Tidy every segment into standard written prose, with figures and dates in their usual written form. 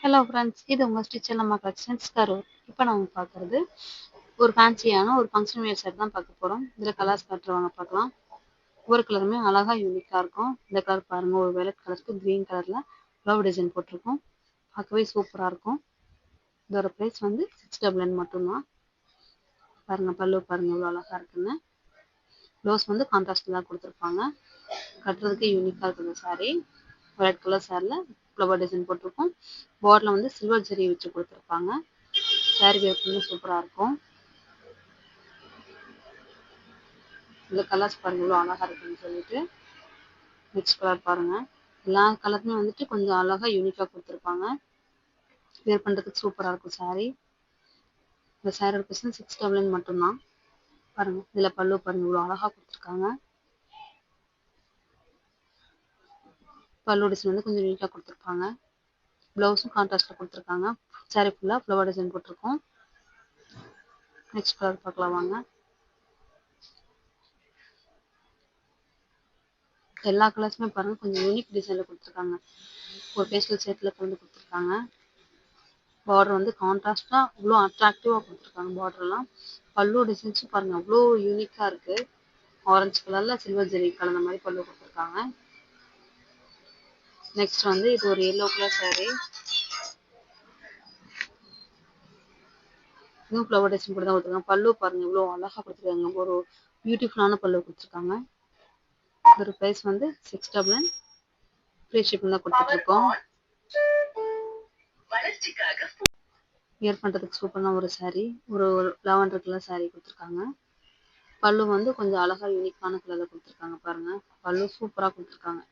Hello friends, இது உங்கள் stitcher நம்ம கலெக்ஷன்ஸ் கரூர். இப்போ நம்ம பார்க்குறது ஒரு ஃபேன்சியான ஒரு ஃபங்க்ஷன் வேர் செட் தான் பார்க்க போகிறோம். இதில் கலர்ஸ் காட்டுறவங்க பார்க்கலாம். ஒவ்வொரு கலருமே அழகாக யூனிக்காக இருக்கும். இந்த கலர் பாருங்கள், ஒரு வெலட் கலருக்கு க்ரீன் கலரில் ஃப்ளவர் டிசைன் போட்டிருக்கோம். பார்க்கவே சூப்பராக இருக்கும். இதோட ப்ரைஸ் வந்து 699 மட்டும்தான். பாருங்கள், பல்லு பாருங்கள் இவ்வளோ அழகாக இருக்குன்னு. ப்ளவுஸ் வந்து கான்ட்ராஸ்ட் தான் கொடுத்துருப்பாங்க. கட்டுறதுக்கு யூனிக்காக இருக்குது சாரீ. ஒயிட் கலர் சாரியில் ஃப்ளவர் டிசைன் போட்டிருக்கோம். பார்டரில் வந்து சில்வர் ஜெரி வச்சு கொடுத்துருப்பாங்க. சாரீ வேர் பண்ணி சூப்பராக இருக்கும். இந்த கலர்ஸ் பாருங்க இவ்வளோ அழகாக இருக்குன்னு சொல்லிட்டு. நெக்ஸ்ட் கலர் பாருங்க. எல்லா கலருமே வந்துட்டு கொஞ்சம் அழகாக யூனிக்காக கொடுத்துருப்பாங்க. வேர் பண்ணுறதுக்கு சூப்பராக இருக்கும் சாரீ. இந்த சாரியோட ப்ரைஸ் 699 மட்டும்தான். பாருங்க, இதில் பல்லு பாருங்க இவ்வளோ அழகாக கொடுத்துருக்காங்க. பல்லு டிசைன் வந்து கொஞ்சம் நீட்டாக கொடுத்துருப்பாங்க. ப்ளவுஸும் கான்ட்ராஸ்டில் கொடுத்துருக்காங்க. சாரீ ஃபுல்லாக ஃப்ளவர் டிசைன் போட்டிருக்கோம். நெக்ஸ்ட் கலர் பார்க்கலாம் வாங்க. எல்லா கலர்ஸுமே பாருங்கள் கொஞ்சம் யூனிக் டிசைனில் கொடுத்துருக்காங்க. ஒரு பேஸ்டல் ஷேட்டில் கலந்து கொடுத்துருக்காங்க. பார்டர் வந்து கான்ட்ராஸ்டாக இவ்வளோ அட்ராக்டிவாக கொடுத்துருக்காங்க. பார்டர்லாம் பல்லு டிசைன்ஸும் பாருங்கள் அவ்வளோ யூனிக்காக இருக்குது. ஆரஞ்சு கலரில் சில்வர் ஜெரி கலந்த மாதிரி பல்லு கொடுத்துருக்காங்க. நெக்ஸ்ட் வந்து இது ஒரு எல்லோ கலர் சாரீ. இதுவும் ஃப்ளவர் டிசைன் கூட தான் கொடுத்துருக்காங்க. பல்லு பாருங்கள் இவ்வளோ அழகாக கொடுத்துருக்காங்க. ஒரு பியூட்டிஃபுல்லான பல்லு கொடுத்துருக்காங்க. இதோட ப்ரைஸ் வந்து 699. ஃப்ரீ ஷிப்பிங் தான் கொடுத்துட்ருக்கோம். வியர் பண்ணுறதுக்கு சூப்பரான ஒரு சாரீ. ஒரு லாவெண்டர் கலர் சாரீ கொடுத்துருக்காங்க. பல்லு வந்து கொஞ்சம் அழகாக யூனிக்கான கலரில் கொடுத்துருக்காங்க. பாருங்கள், பல்லு சூப்பராக கொடுத்துருக்காங்க.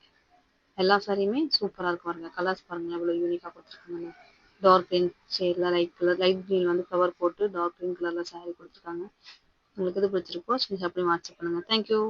எல்லா சாரியுமே சூப்பராக இருக்கும். பாருங்கள், கலர்ஸ் பாருங்கள் எவ்வளோ யூனிக்காக கொடுத்துருக்காங்க. டார்க் க்ரீன் ஷேடில் லைட் க்ரீன் வந்து கவர் போட்டு டார்க் க்ரீன் கலரில் சாரீ கொடுத்துருக்காங்க. உங்களுக்கு எது பிடிச்சிருக்கோ ஸ்க்ரீன்ஷாட் பண்ணி வாட்ஸ்அப் பண்ணுங்கள். தேங்க்யூ.